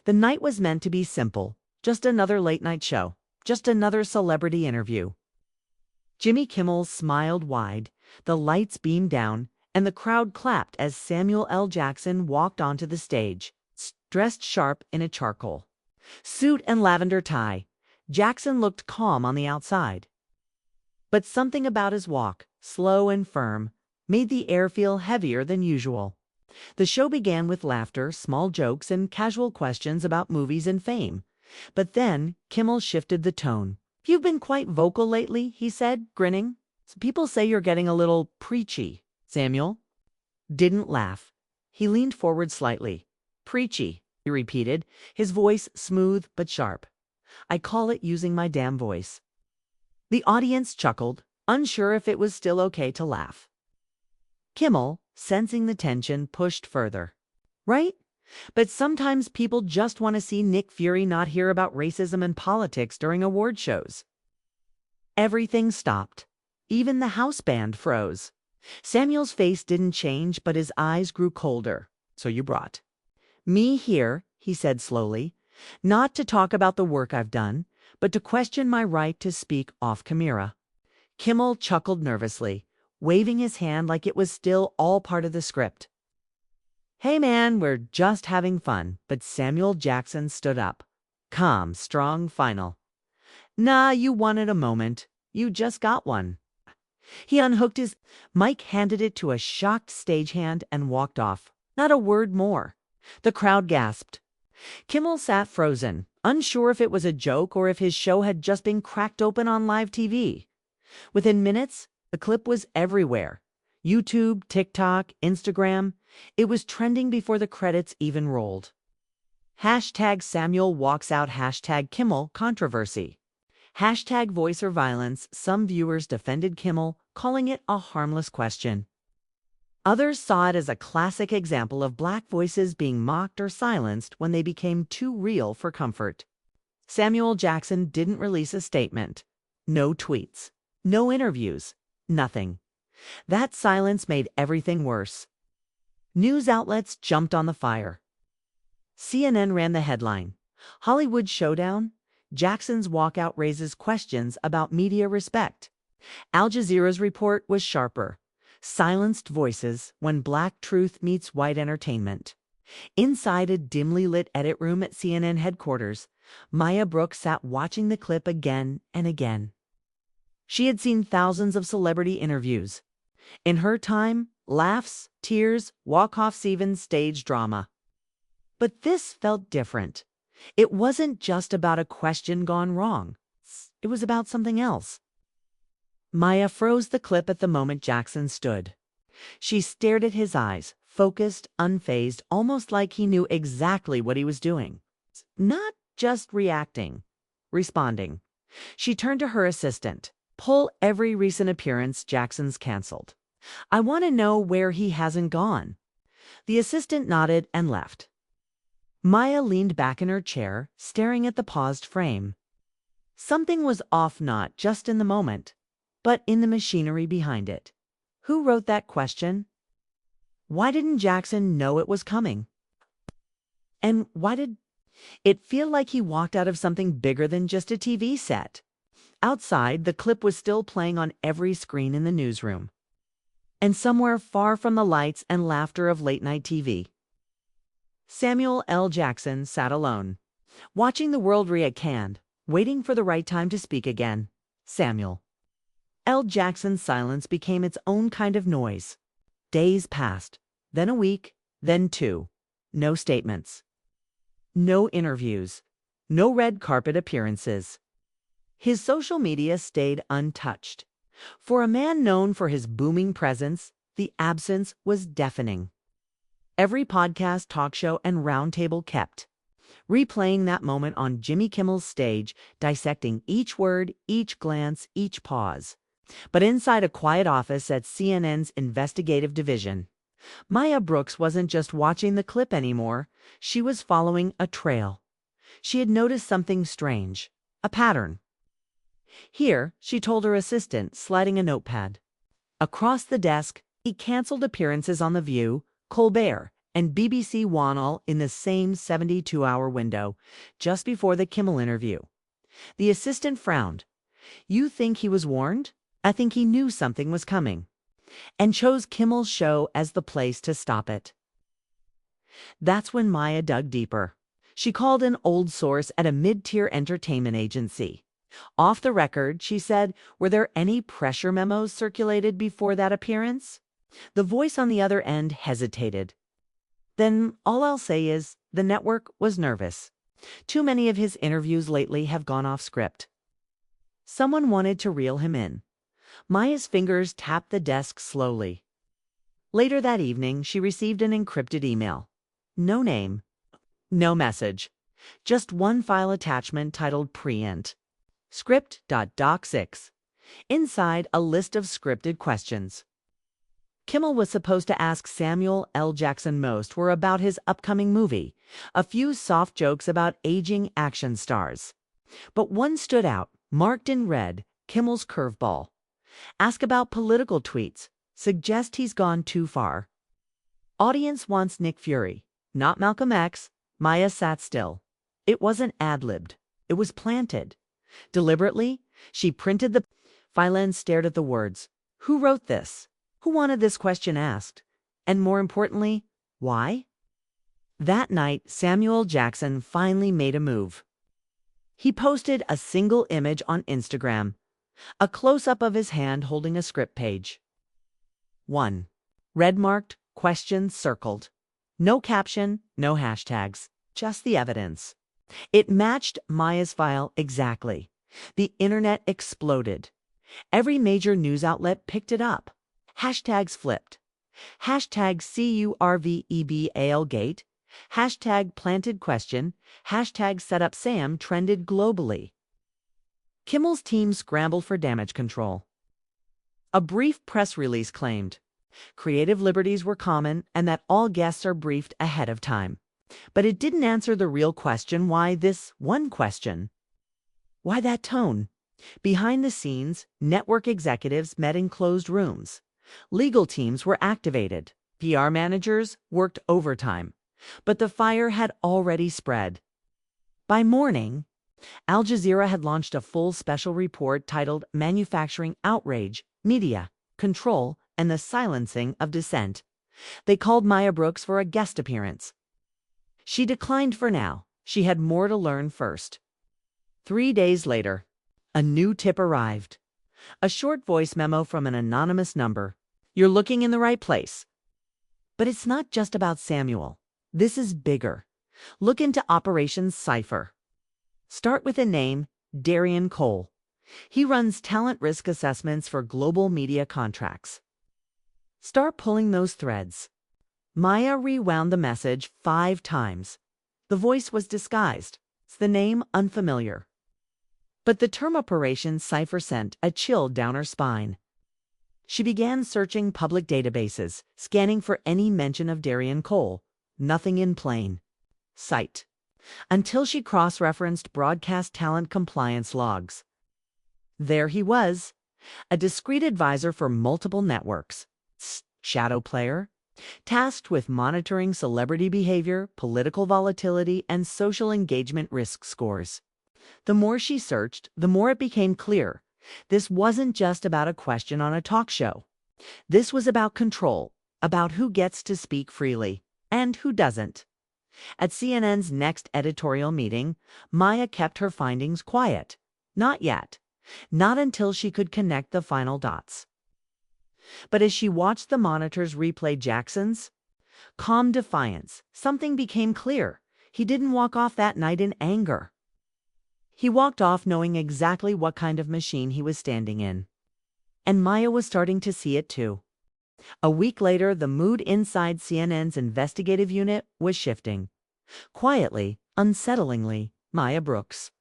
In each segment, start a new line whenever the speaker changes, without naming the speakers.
The night was meant to be simple, just another late-night show, just another celebrity interview. Jimmy Kimmel smiled wide, the lights beamed down, and the crowd clapped as Samuel L. Jackson walked onto the stage, dressed sharp in a charcoal suit and lavender tie. Jackson looked calm on the outside. But something about his walk, slow and firm, made the air feel heavier than usual. The show began with laughter, small jokes, and casual questions about movies and fame. But then Kimmel shifted the tone. "You've been quite vocal lately," he said, grinning. "People say you're getting a little preachy." Samuel didn't laugh. He leaned forward slightly. "Preachy," he repeated, his voice smooth but sharp. "I call it using my damn voice." The audience chuckled, unsure if it was still okay to laugh. Kimmel, sensing the tension, pushed further. "Right? But sometimes people just want to see Nick Fury not hear about racism and politics during award shows." Everything stopped. Even the house band froze. Samuel's face didn't change, but his eyes grew colder. "So you brought me here," he said slowly, "not to talk about the work I've done, but to question my right to speak off camera." Kimmel chuckled nervously, waving his hand like it was still all part of the script. "Hey man, we're just having fun." But Samuel Jackson stood up. Calm, strong, final. "Nah, you wanted a moment. You just got one." He unhooked his mic, handed it to a shocked stagehand, and walked off. Not a word more. The crowd gasped. Kimmel sat frozen, unsure if it was a joke or if his show had just been cracked open on live TV. Within minutes, the clip was everywhere. YouTube, TikTok, Instagram. It was trending before the credits even rolled. Hashtag Samuel walks out, hashtag Kimmel controversy. Hashtag voice or violence. Some viewers defended Kimmel, calling it a harmless question. Others saw it as a classic example of Black voices being mocked or silenced when they became too real for comfort. Samuel Jackson didn't release a statement. No tweets. No interviews. Nothing. That silence made everything worse. News outlets jumped on the fire. CNN ran the headline, "Hollywood Showdown? Jackson's walkout raises questions about media respect." Al Jazeera's report was sharper. "Silenced voices when Black truth meets white entertainment." Inside a dimly lit edit room at CNN headquarters, Maya Brooks sat watching the clip again and again. She had seen thousands of celebrity interviews. In her time, laughs, tears, walk-offs, even stage drama. But this felt different. It wasn't just about a question gone wrong. It was about something else. Maya froze the clip at the moment Jackson stood. She stared at his eyes, focused, unfazed, almost like he knew exactly what he was doing. Not just reacting, responding. She turned to her assistant. "Pull every recent appearance Jackson's canceled. I want to know where he hasn't gone." The assistant nodded and left. Maya leaned back in her chair, staring at the paused frame. Something was off, not just in the moment, but in the machinery behind it. Who wrote that question? Why didn't Jackson know it was coming? And why did it feel like he walked out of something bigger than just a TV set? Outside, the clip was still playing on every screen in the newsroom. And somewhere far from the lights and laughter of late-night TV, Samuel L. Jackson sat alone, watching the world recant, waiting for the right time to speak again. Samuel L. Jackson's silence became its own kind of noise. Days passed, then a week, then two. No statements. No interviews. No red carpet appearances. His social media stayed untouched. For a man known for his booming presence, the absence was deafening. Every podcast, talk show, and roundtable kept replaying that moment on Jimmy Kimmel's stage, dissecting each word, each glance, each pause. But inside a quiet office at CNN's investigative division, Maya Brooks wasn't just watching the clip anymore. She was following a trail. She had noticed something strange, a pattern. "Here," she told her assistant, sliding a notepad. Across the desk, he canceled appearances on The View, Colbert, and BBC One all in the same 72-hour window, just before the Kimmel interview. The assistant frowned. "You think he was warned?" "I think he knew something was coming, and chose Kimmel's show as the place to stop it." That's when Maya dug deeper. She called an old source at a mid-tier entertainment agency. Off the record, she said, were there any pressure memos circulated before that appearance? The voice on the other end hesitated. "Then all I'll say is, the network was nervous. Too many of his interviews lately have gone off script. Someone wanted to reel him in." Maya's fingers tapped the desk slowly. Later that evening, she received an encrypted email. No name, no message, just one file attachment titled Preint. Script.doc6. Inside, a list of scripted questions. Kimmel was supposed to ask Samuel L. Jackson. Most were about his upcoming movie, a few soft jokes about aging action stars. But one stood out, marked in red, Kimmel's curveball. Ask about political tweets. Suggest he's gone too far. Audience wants Nick Fury, not Malcolm X. Maya sat still. It wasn't ad-libbed. It was planted. Deliberately, she printed the file and stared at the words. Who wrote this? Who wanted this question asked? And more importantly, why? That night, Samuel Jackson finally made a move. He posted a single image on Instagram, a close-up of his hand holding a script page. 1. Red-marked, questions circled. No caption, no hashtags, just the evidence. It matched Maya's file exactly. The internet exploded. Every major news outlet picked it up. Hashtags flipped. Hashtag CURVEBALgate. Hashtag planted question. Hashtag setupSam trended globally. Kimmel's team scrambled for damage control. A brief press release claimed creative liberties were common and that all guests are briefed ahead of time. But it didn't answer the real question. Why this one question? Why that tone? Behind the scenes, network executives met in closed rooms. Legal teams were activated. PR managers worked overtime. But the fire had already spread. By morning, Al Jazeera had launched a full special report titled Manufacturing Outrage, Media, Control, and the Silencing of Dissent. They called Maya Brooks for a guest appearance. She declined for now. She had more to learn first. 3 days later, a new tip arrived. A short voice memo from an anonymous number. You're looking in the right place. But it's not just about Samuel. This is bigger. Look into Operation Cypher. Start with a name, Darian Cole. He runs talent risk assessments for global media contracts. Start pulling those threads. Maya rewound the message 5 times. The voice was disguised. The name unfamiliar. But the term Operation Cypher sent a chill down her spine. She began searching public databases, scanning for any mention of Darian Cole. Nothing in plain sight. Until she cross-referenced broadcast talent compliance logs. There he was, a discreet advisor for multiple networks. Shadow player, tasked with monitoring celebrity behavior, political volatility, and social engagement risk scores. The more she searched, the more it became clear. This wasn't just about a question on a talk show. This was about control, about who gets to speak freely and who doesn't. At CNN's next editorial meeting, Maya kept her findings quiet. Not yet. Not until she could connect the final dots. But as she watched the monitors replay Jackson's calm defiance, something became clear. He didn't walk off that night in anger. He walked off knowing exactly what kind of machine he was standing in. And Maya was starting to see it too. A week later, the mood inside CNN's investigative unit was shifting. Quietly, unsettlingly, Maya Brooks,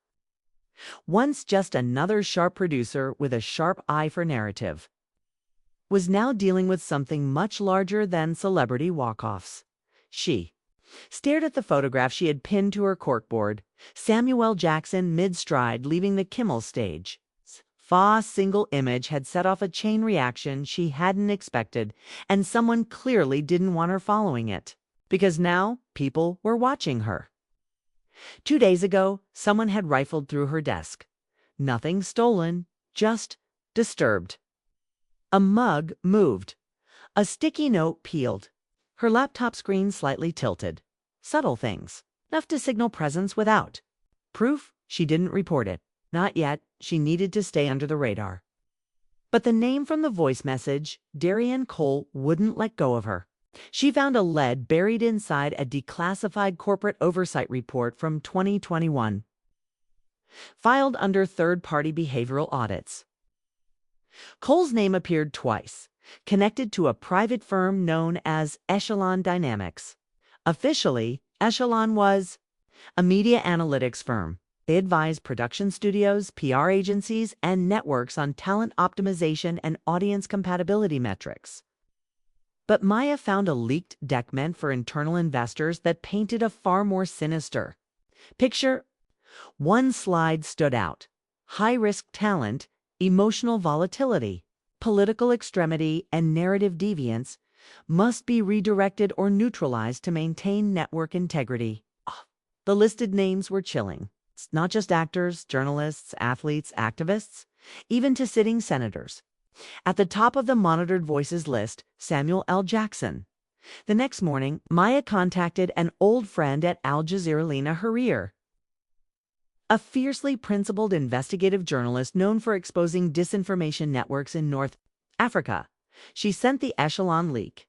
once just another sharp producer with a sharp eye for narrative, was now dealing with something much larger than celebrity walk-offs. She stared at the photograph she had pinned to her corkboard. Samuel Jackson mid-stride leaving the Kimmel stage. A single image had set off a chain reaction she hadn't expected, and someone clearly didn't want her following it. because now people were watching her. 2 days ago, someone had rifled through her desk. Nothing stolen, just disturbed. A mug moved. A sticky note peeled. Her laptop screen slightly tilted. Subtle things, enough to signal presence without. Proof she didn't report it. Not yet. She needed to stay under the radar. But the name from the voice message, Darian Cole, wouldn't let go of her. She found a lead buried inside a declassified corporate oversight report from 2021, filed under third-party behavioral audits. Cole's name appeared twice, connected to a private firm known as Echelon Dynamics. Officially, Echelon was a media analytics firm. They advise production studios, PR agencies, and networks on talent optimization and audience compatibility metrics. But Maya found a leaked document for internal investors that painted a far more sinister picture. One slide stood out: high-risk talent, emotional volatility, political extremity, and narrative deviance must be redirected or neutralized to maintain network integrity. The listed names were chilling. It's not just actors, journalists, athletes, activists, even to sitting senators. At the top of the monitored voices list, Samuel L. Jackson. The next morning, Maya contacted an old friend at Al Jazeera, Lena Harrir, a fiercely principled investigative journalist known for exposing disinformation networks in North Africa. She sent the Echelon leak.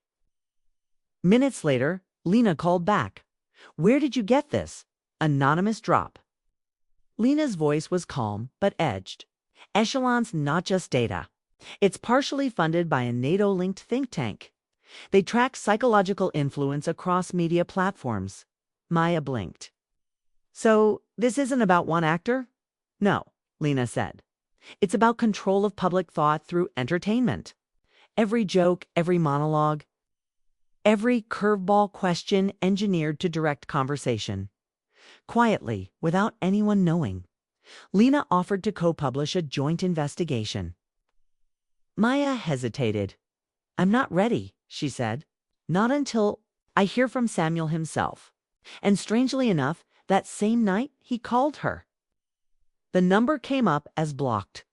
Minutes later, Lena called back. "Where did you get this?" Anonymous drop. Lena's voice was calm but edged. "Echelon's not just data. It's partially funded by a NATO-linked think tank. They track psychological influence across media platforms." Maya blinked. "So this isn't about one actor?" "No," Lena said. "It's about control of public thought through entertainment. Every joke, every monologue, every curveball question engineered to direct conversation. Quietly, without anyone knowing, Lena offered to co-publish a joint investigation." Maya hesitated. "I'm not ready," she said. "Not until I hear from Samuel himself." And strangely enough, that same night, he called her. The number came up as blocked.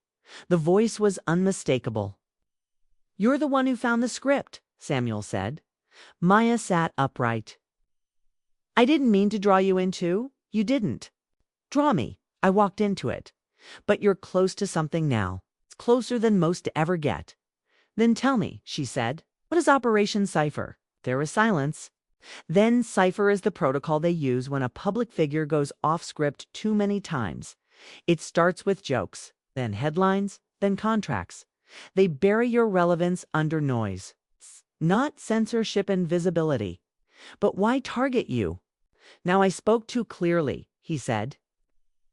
The voice was unmistakable. "You're the one who found the script," Samuel said. Maya sat upright. "I didn't mean to draw you in too. You didn't draw me. I walked into it. But you're close to something now. It's closer than most ever get." "Then tell me," she said. "What is Operation Cipher?" There was silence. "Then Cipher is the protocol they use when a public figure goes off script too many times. It starts with jokes, then headlines, then contracts. They bury your relevance under noise. Not censorship and visibility. But why target you?" "Now I spoke too clearly," he said.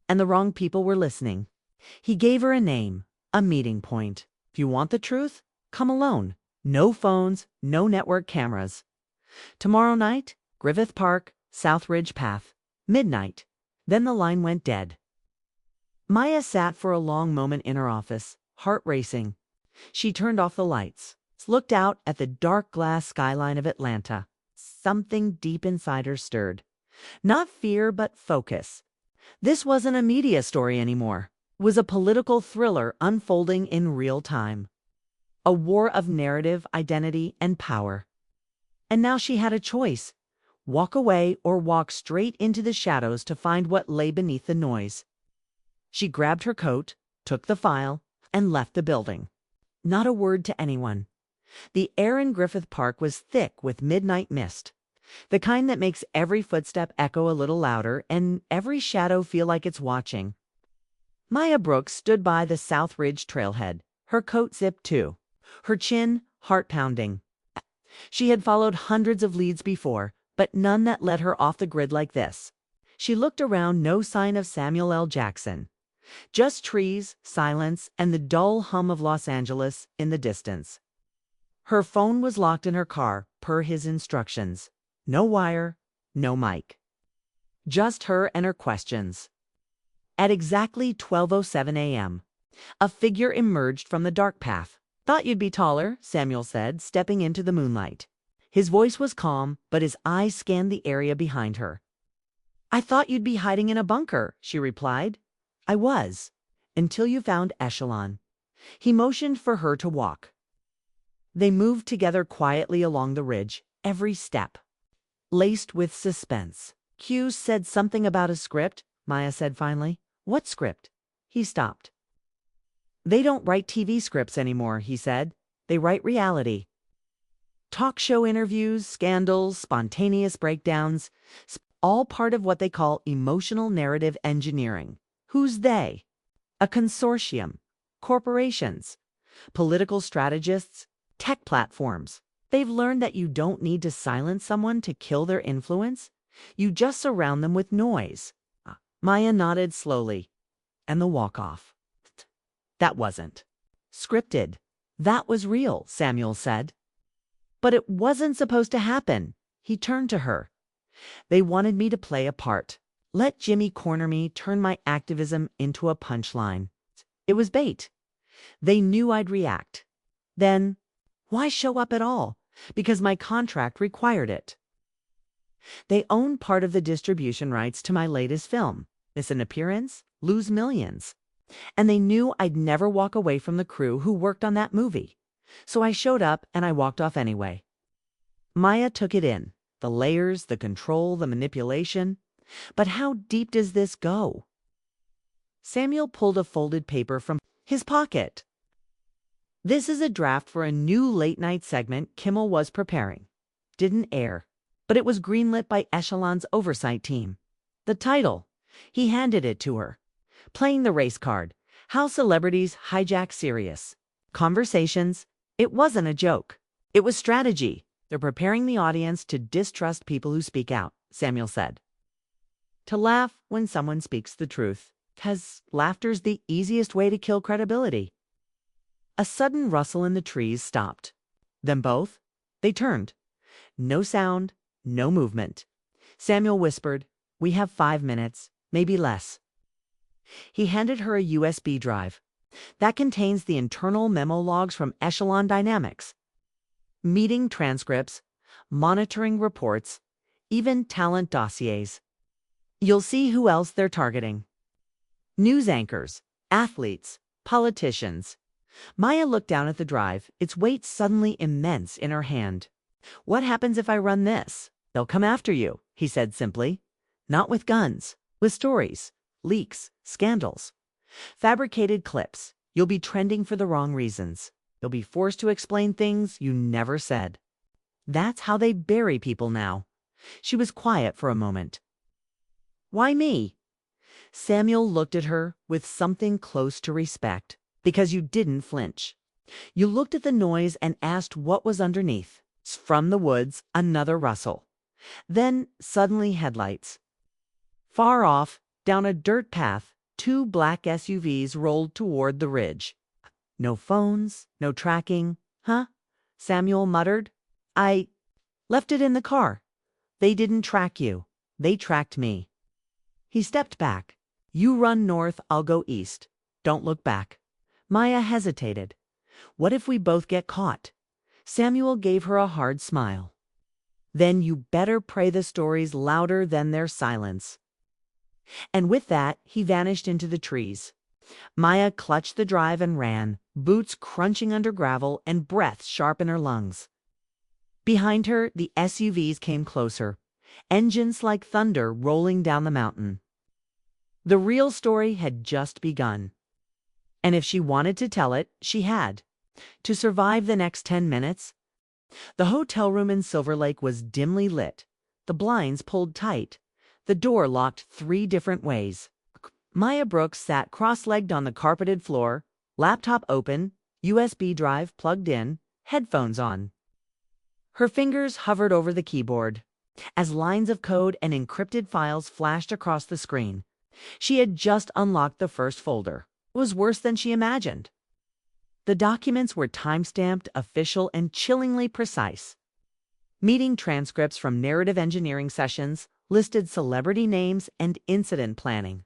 "And the wrong people were listening." He gave her a name, a meeting point. "If you want the truth, come alone. No phones, no network cameras. Tomorrow night, Griffith Park, Southridge Path. Midnight." Then the line went dead. Maya sat for a long moment in her office, heart racing. She turned off the lights, looked out at the dark glass skyline of Atlanta. Something deep inside her stirred. Not fear, but focus. This wasn't a media story anymore. It was a political thriller unfolding in real time. A war of narrative, identity, and power. And now she had a choice: walk away or walk straight into the shadows to find what lay beneath the noise. She grabbed her coat, took the file, and left the building. Not a word to anyone. The air in Griffith Park was thick with midnight mist, the kind that makes every footstep echo a little louder and every shadow feel like it's watching. Maya Brooks stood by the South Ridge trailhead, her coat zipped too, her chin heart-pounding. She had followed hundreds of leads before, but none that led her off the grid like this. She looked around, no sign of Samuel L. Jackson. Just trees, silence, and the dull hum of Los Angeles in the distance. Her phone was locked in her car, per his instructions. No wire, no mic. Just her and her questions. At exactly 12:07 a.m., a figure emerged from the dark path. "Thought you'd be taller," Samuel said, stepping into the moonlight. His voice was calm, but his eyes scanned the area behind her. "I thought you'd be hiding in a bunker," she replied. "I was, until you found Echelon." He motioned for her to walk. They moved together quietly along the ridge, every step laced with suspense. "Q said something about a script," Maya said finally. "What script?" He stopped. "They don't write TV scripts anymore," he said. "They write reality. Talk show interviews, scandals, spontaneous breakdowns, all part of what they call emotional narrative engineering." Who's they? A consortium, corporations, political strategists, tech platforms. They've learned that you don't need to silence someone to kill their influence. You just surround them with noise. Maya nodded slowly. "And the walk-off. That wasn't scripted. That was real," Samuel said. "But it wasn't supposed to happen." He turned to her. "They wanted me to play a part. Let Jimmy corner me, turn my activism into a punchline. It was bait. They knew I'd react. Then, why show up at all? Because my contract required it. They own part of the distribution rights to my latest film. Miss an appearance, lose millions. And they knew I'd never walk away from the crew who worked on that movie. So I showed up and I walked off anyway." Maya took it in. The layers, the control, the manipulation. But how deep does this go? Samuel pulled a folded paper from his pocket. "This is a draft for a new late-night segment Kimmel was preparing. Didn't air, but it was greenlit by Echelon's oversight team. The title," he handed it to her. "Playing the Race Card. How Celebrities Hijack Serious Conversations." It wasn't a joke. It was strategy. "They're preparing the audience to distrust people who speak out," Samuel said. "To laugh when someone speaks the truth, 'cause laughter's the easiest way to kill credibility." A sudden rustle in the trees stopped. Them both? They turned. No sound, no movement. Samuel whispered, "We have 5 minutes, maybe less." He handed her a USB drive. "That contains the internal memo logs from Echelon Dynamics. Meeting transcripts, monitoring reports, even talent dossiers. You'll see who else they're targeting. News anchors, athletes, politicians." Maya looked down at the drive, its weight suddenly immense in her hand. "What happens if I run this?" "They'll come after you," he said simply. "Not with guns, with stories, leaks, scandals. Fabricated clips. You'll be trending for the wrong reasons. You'll be forced to explain things you never said. That's how they bury people now." She was quiet for a moment. "Why me?" Samuel looked at her with something close to respect. "Because you didn't flinch. You looked at the noise and asked what was underneath." From the woods, another rustle. Then, suddenly, headlights. Far off, down a dirt path, 2 black SUVs rolled toward the ridge. "No phones, no tracking, huh?" Samuel muttered. "I left it in the car. They didn't track you. They tracked me." He stepped back. "You run north, I'll go east. Don't look back." Maya hesitated. "What if we both get caught?" Samuel gave her a hard smile. "Then you better pray the story's louder than their silence." And with that, he vanished into the trees. Maya clutched the drive and ran, boots crunching under gravel and breath sharp in her lungs. Behind her, the SUVs came closer, engines like thunder rolling down the mountain. The real story had just begun. And if she wanted to tell it, she had. To survive the next 10 minutes. The hotel room in Silver Lake was dimly lit, the blinds pulled tight, the door locked 3 different ways. Maya Brooks sat cross-legged on the carpeted floor, laptop open, USB drive plugged in, headphones on. Her fingers hovered over the keyboard as lines of code and encrypted files flashed across the screen. She had just unlocked the first folder. It was worse than she imagined. The documents were time-stamped, official, and chillingly precise. Meeting transcripts from narrative engineering sessions listed celebrity names and incident planning.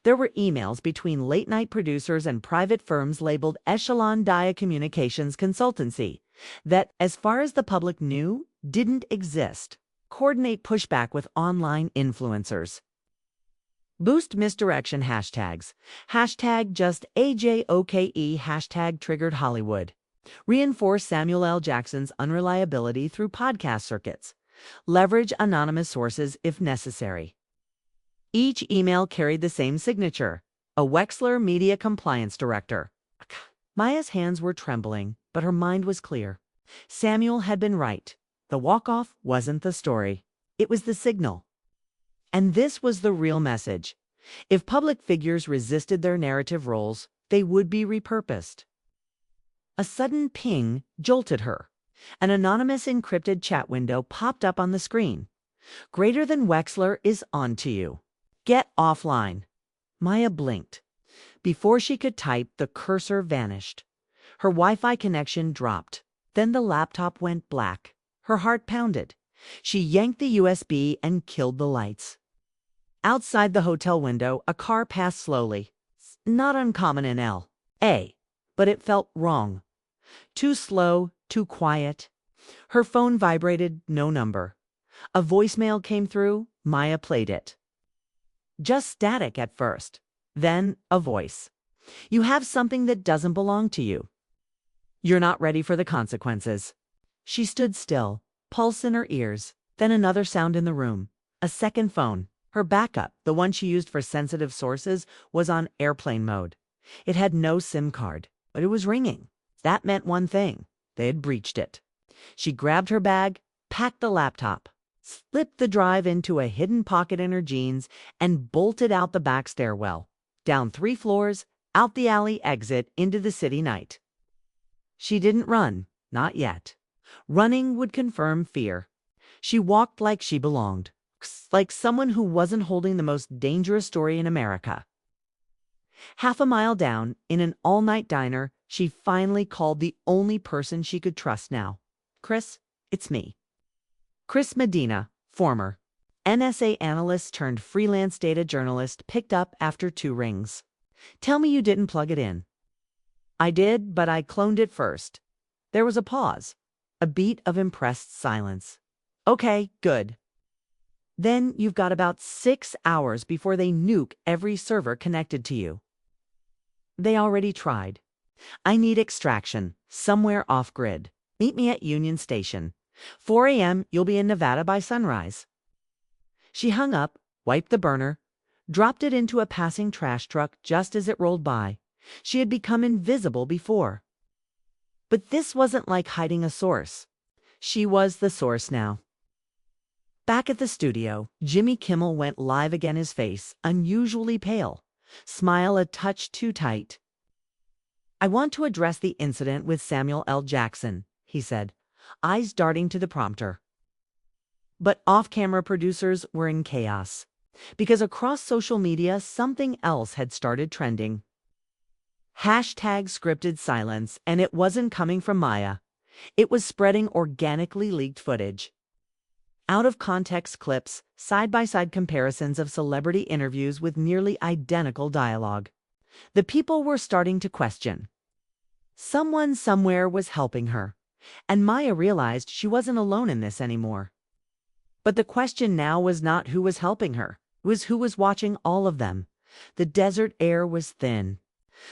There were emails between late-night producers and private firms labeled Echelon Dia Communications Consultancy that, as far as the public knew, didn't exist. Coordinate pushback with online influencers. Boost misdirection hashtags. Hashtag just AJOKE hashtag triggered Hollywood. Reinforce Samuel L. Jackson's unreliability through podcast circuits. Leverage anonymous sources if necessary. Each email carried the same signature, a Wexler Media Compliance Director. Maya's hands were trembling, but her mind was clear. Samuel had been right. The walk-off wasn't the story. It was the signal. And this was the real message. If public figures resisted their narrative roles, they would be repurposed. A sudden ping jolted her. An anonymous encrypted chat window popped up on the screen. Greater than Wexler is on to you. Get offline. Maya blinked. Before she could type, the cursor vanished. Her Wi-Fi connection dropped. Then the laptop went black. Her heart pounded. She yanked the USB and killed the lights. Outside the hotel window, a car passed slowly. Not uncommon in L.A., but it felt wrong. Too slow, too quiet. Her phone vibrated, no number. A voicemail came through, Maya played it. Just static at first. Then a voice. You have something that doesn't belong to you. You're not ready for the consequences. She stood still, pulse in her ears. Then another sound in the room. A second phone. Her backup, the one she used for sensitive sources, was on airplane mode. It had no SIM card, but it was ringing. That meant one thing. They had breached it. She grabbed her bag, packed the laptop, slipped the drive into a hidden pocket in her jeans, and bolted out the back stairwell, down 3 floors, out the alley exit into the city night. She didn't run, not yet. Running would confirm fear. She walked like she belonged, like someone who wasn't holding the most dangerous story in America. Half a mile down, in an all-night diner, she finally called the only person she could trust now. Chris, it's me. Chris Medina, former NSA analyst turned freelance data journalist, picked up after 2 rings. Tell me you didn't plug it in. I did, but I cloned it first. There was a pause, a beat of impressed silence. Okay, good. Then you've got about 6 hours before they nuke every server connected to you. They already tried. I need extraction, somewhere off-grid. Meet me at Union Station. 4 a.m., you'll be in Nevada by sunrise. She hung up, wiped the burner, dropped it into a passing trash truck just as it rolled by. She had become invisible before. But this wasn't like hiding a source. She was the source now. Back at the studio, Jimmy Kimmel went live again, his face unusually pale, smile a touch too tight. I want to address the incident with Samuel L. Jackson, he said, eyes darting to the prompter. But off-camera producers were in chaos, because across social media something else had started trending. Hashtag scripted silence, and it wasn't coming from Maya. It was spreading organically leaked footage. Out-of-context clips, side-by-side comparisons of celebrity interviews with nearly identical dialogue. The people were starting to question. Someone somewhere was helping her, and Maya realized she wasn't alone in this anymore. But the question now was not who was helping her, it was who was watching all of them. The desert air was thin.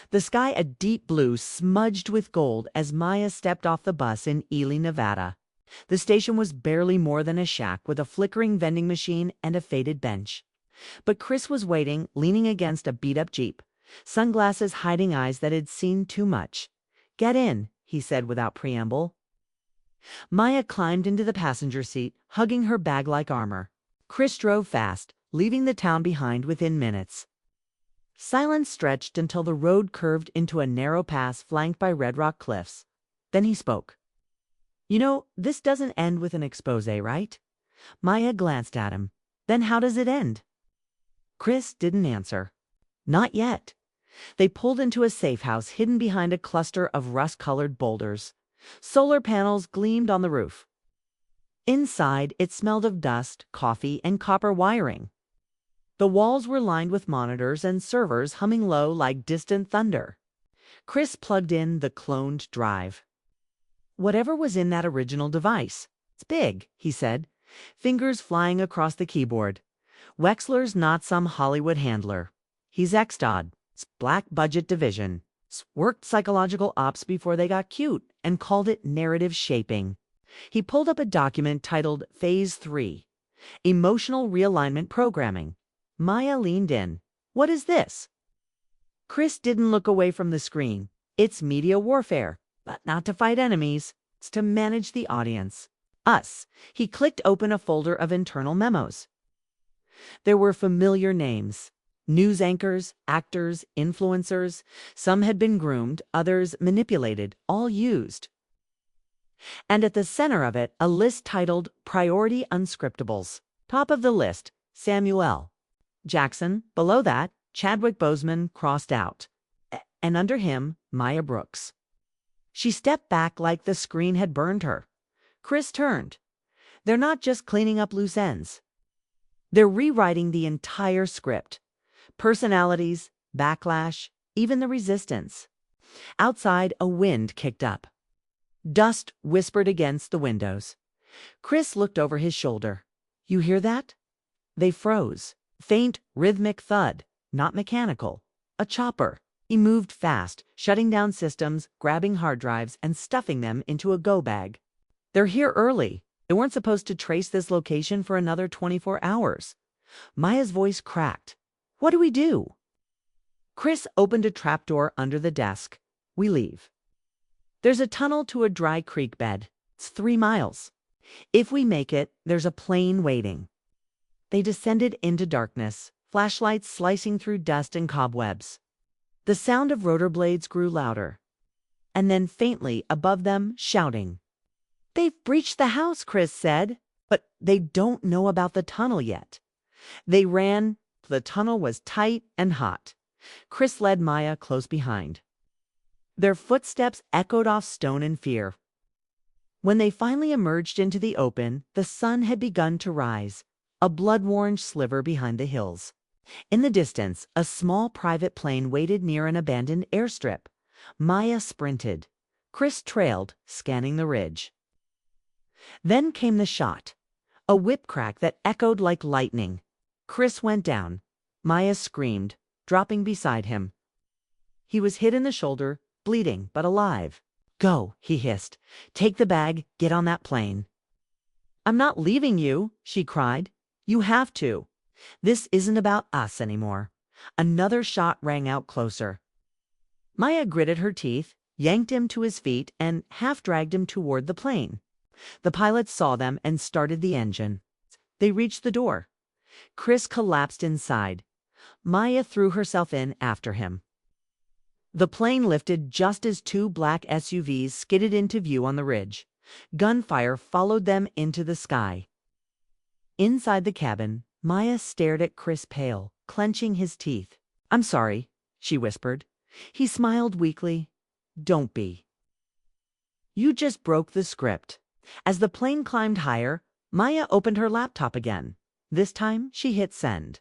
The sky a deep blue smudged with gold as Maya stepped off the bus in Ely, Nevada. The station was barely more than a shack with a flickering vending machine and a faded bench. But Chris was waiting, leaning against a beat-up Jeep, sunglasses hiding eyes that had seen too much. Get in, he said without preamble. Maya climbed into the passenger seat, hugging her bag like armor. Chris drove fast, leaving the town behind within minutes. Silence stretched until the road curved into a narrow pass flanked by red rock cliffs. Then he spoke. You know, this doesn't end with an expose, right? Maya glanced at him. Then how does it end? Chris didn't answer. Not yet. They pulled into a safe house hidden behind a cluster of rust-colored boulders. Solar panels gleamed on the roof. Inside, it smelled of dust, coffee, and copper wiring. The walls were lined with monitors and servers humming low like distant thunder. Chris plugged in the cloned drive. Whatever was in that original device, It's big, he said, fingers flying across the keyboard. Wexler's not some Hollywood handler. He's ex-Dodd, black budget division. Worked psychological ops before they got cute and called it narrative shaping. He pulled up a document titled Phase 3, Emotional Realignment Programming. Maya leaned in. What is this? Chris didn't look away from the screen. It's media warfare, but not to fight enemies. It's to manage the audience. Us. He clicked open a folder of internal memos. There were familiar names. News anchors, actors, influencers. Some had been groomed, others manipulated, all used. And at the center of it, a list titled Priority Unscriptables. Top of the list, Samuel Jackson. Below that, Chadwick Boseman crossed out. And under him, Maya Brooks. She stepped back like the screen had burned her. Chris turned. They're not just cleaning up loose ends. They're rewriting the entire script. Personalities, backlash, even the resistance. Outside, a wind kicked up. Dust whispered against the windows. Chris looked over his shoulder. You hear that? They froze. Faint, rhythmic thud, not mechanical. A chopper. He moved fast, shutting down systems, grabbing hard drives, and stuffing them into a go bag. They're here early. They weren't supposed to trace this location for another 24 hours. Maya's voice cracked. What do we do? Chris opened a trapdoor under the desk. We leave. There's a tunnel to a dry creek bed. It's 3 miles. If we make it, there's a plane waiting. They descended into darkness, flashlights slicing through dust and cobwebs. The sound of rotor blades grew louder. And then faintly above them, shouting. They've breached the house, Chris said. But they don't know about the tunnel yet. They ran. The tunnel was tight and hot. Chris led Maya close behind. Their footsteps echoed off stone in fear. When they finally emerged into the open, the sun had begun to rise, a blood-orange sliver behind the hills. In the distance, a small private plane waited near an abandoned airstrip. Maya sprinted. Chris trailed, scanning the ridge. Then came the shot, a whip crack that echoed like lightning. Chris went down. Maya screamed, dropping beside him. He was hit in the shoulder, bleeding but alive. Go, he hissed. Take the bag, get on that plane. I'm not leaving you, she cried. You have to. This isn't about us anymore. Another shot rang out closer. Maya gritted her teeth, yanked him to his feet, and half-dragged him toward the plane. The pilot saw them and started the engine. They reached the door. Chris collapsed inside. Maya threw herself in after him. The plane lifted just as 2 black SUVs skidded into view on the ridge. Gunfire followed them into the sky. Inside the cabin, Maya stared at Chris pale, clenching his teeth. I'm sorry, she whispered. He smiled weakly. Don't be. You just broke the script. As the plane climbed higher, Maya opened her laptop again. This time, she hit send.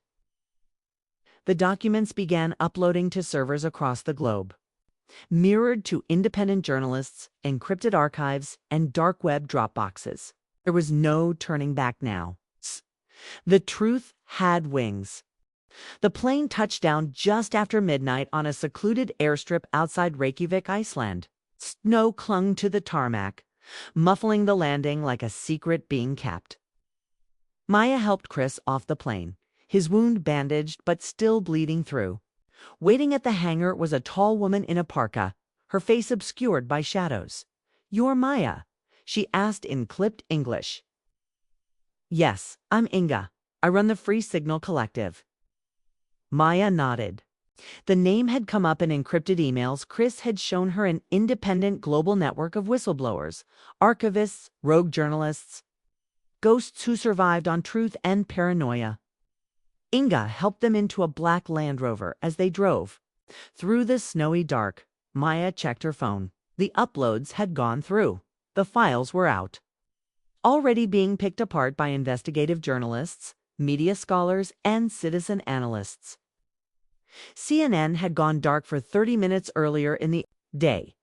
The documents began uploading to servers across the globe. Mirrored to independent journalists, encrypted archives, and dark web Dropboxes. There was no turning back now. The truth had wings. The plane touched down just after midnight on a secluded airstrip outside Reykjavik, Iceland. Snow clung to the tarmac, muffling the landing like a secret being kept. Maya helped Chris off the plane, his wound bandaged but still bleeding through. Waiting at the hangar was a tall woman in a parka, her face obscured by shadows. You're Maya? She asked in clipped English. Yes, I'm Inga. I run the Free Signal Collective. Maya nodded. The name had come up in encrypted emails. Chris had shown her an independent global network of whistleblowers, archivists, rogue journalists, ghosts who survived on truth and paranoia. Inga helped them into a black Land Rover as they drove. Through the snowy dark, Maya checked her phone. The uploads had gone through. The files were out. Already being picked apart by investigative journalists, media scholars, and citizen analysts. CNN had gone dark for 30 minutes earlier in the day.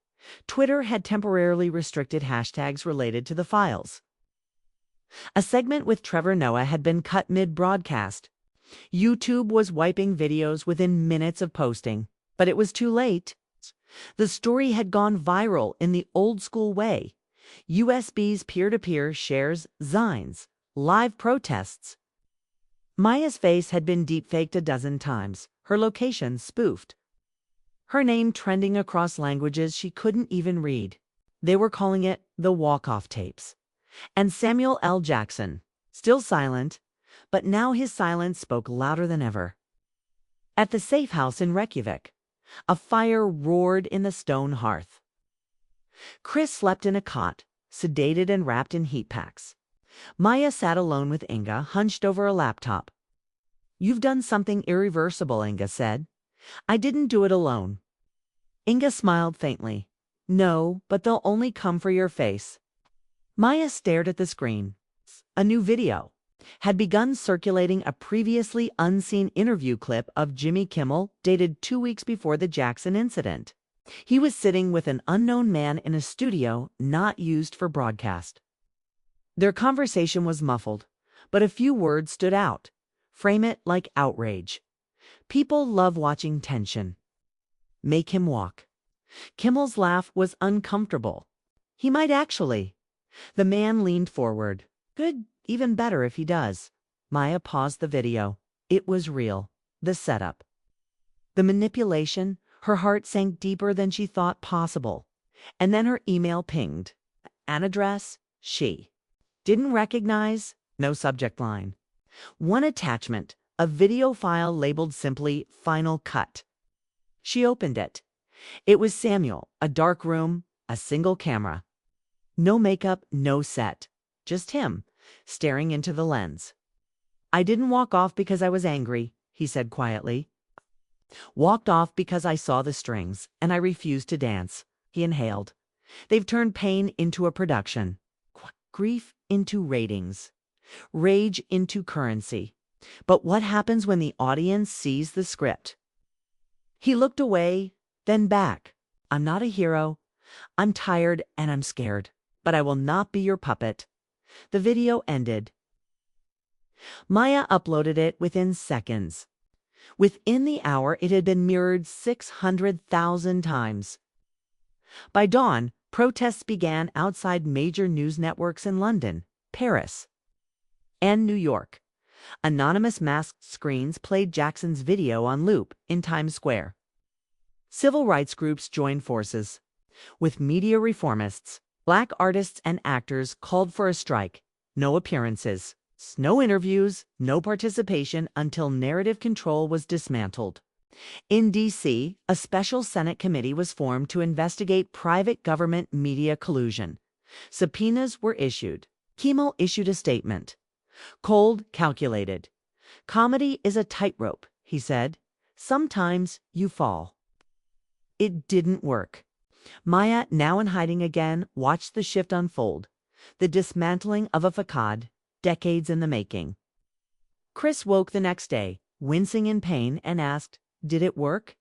Twitter had temporarily restricted hashtags related to the files. A segment with Trevor Noah had been cut mid-broadcast. YouTube was wiping videos within minutes of posting, but it was too late. The story had gone viral in the old-school way. USB's peer-to-peer shares, zines, live protests. Maya's face had been deepfaked a dozen times, her location spoofed. Her name trending across languages she couldn't even read. They were calling it the walk-off tapes. And Samuel L. Jackson, still silent, but now his silence spoke louder than ever. At the safe house in Reykjavik, a fire roared in the stone hearth. Chris slept in a cot, sedated and wrapped in heat packs. Maya sat alone with Inga, hunched over a laptop. "You've done something irreversible," Inga said. "I didn't do it alone." Inga smiled faintly. "No, but they'll only come for your face." Maya stared at the screen. A new video had begun circulating, a previously unseen interview clip of Jimmy Kimmel dated 2 weeks before the Jackson incident. He was sitting with an unknown man in a studio not used for broadcast. Their conversation was muffled, but a few words stood out. Frame it like outrage. People love watching tension. Make him walk. Kimmel's laugh was uncomfortable. He might actually. The man leaned forward. Good, even better if he does. Maya paused the video. It was real. The setup. The manipulation. Her heart sank deeper than she thought possible. And then her email pinged. An address, she. Didn't recognize, no subject line. One attachment, a video file labeled simply Final Cut. She opened it. It was Samuel, a dark room, a single camera. No makeup, no set. Just him, staring into the lens. "I didn't walk off because I was angry," he said quietly. "Walked off because I saw the strings, and I refused to dance." He inhaled. "They've turned pain into a production. Grief into ratings. Rage into currency. But what happens when the audience sees the script?" He looked away, then back. "I'm not a hero. I'm tired and I'm scared. But I will not be your puppet." The video ended. Maya uploaded it within seconds. Within the hour, it had been mirrored 600,000 times. By dawn, protests began outside major news networks in London, Paris, and New York. Anonymous masked screens played Jackson's video on loop in Times Square. Civil rights groups joined forces. With media reformists, Black artists and actors called for a strike. No appearances, no interviews, no participation until narrative control was dismantled. In D.C., a special Senate committee was formed to investigate private government media collusion. Subpoenas were issued. Kimmel issued a statement. Cold, calculated. "Comedy is a tightrope," he said. "Sometimes you fall." It didn't work. Maya, now in hiding again, watched the shift unfold. The dismantling of a facade, decades in the making. Chris woke the next day, wincing in pain, and asked, "Did it work?"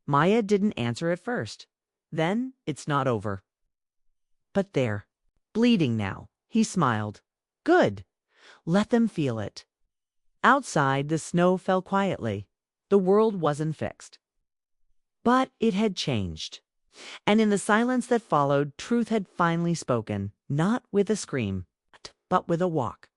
Maya didn't answer at first. Then, "It's not over." "But they're bleeding now." He smiled. "Good. Let them feel it." Outside, the snow fell quietly. The world wasn't fixed. But it had changed. And in the silence that followed, truth had finally spoken, not with a scream, but with a walk.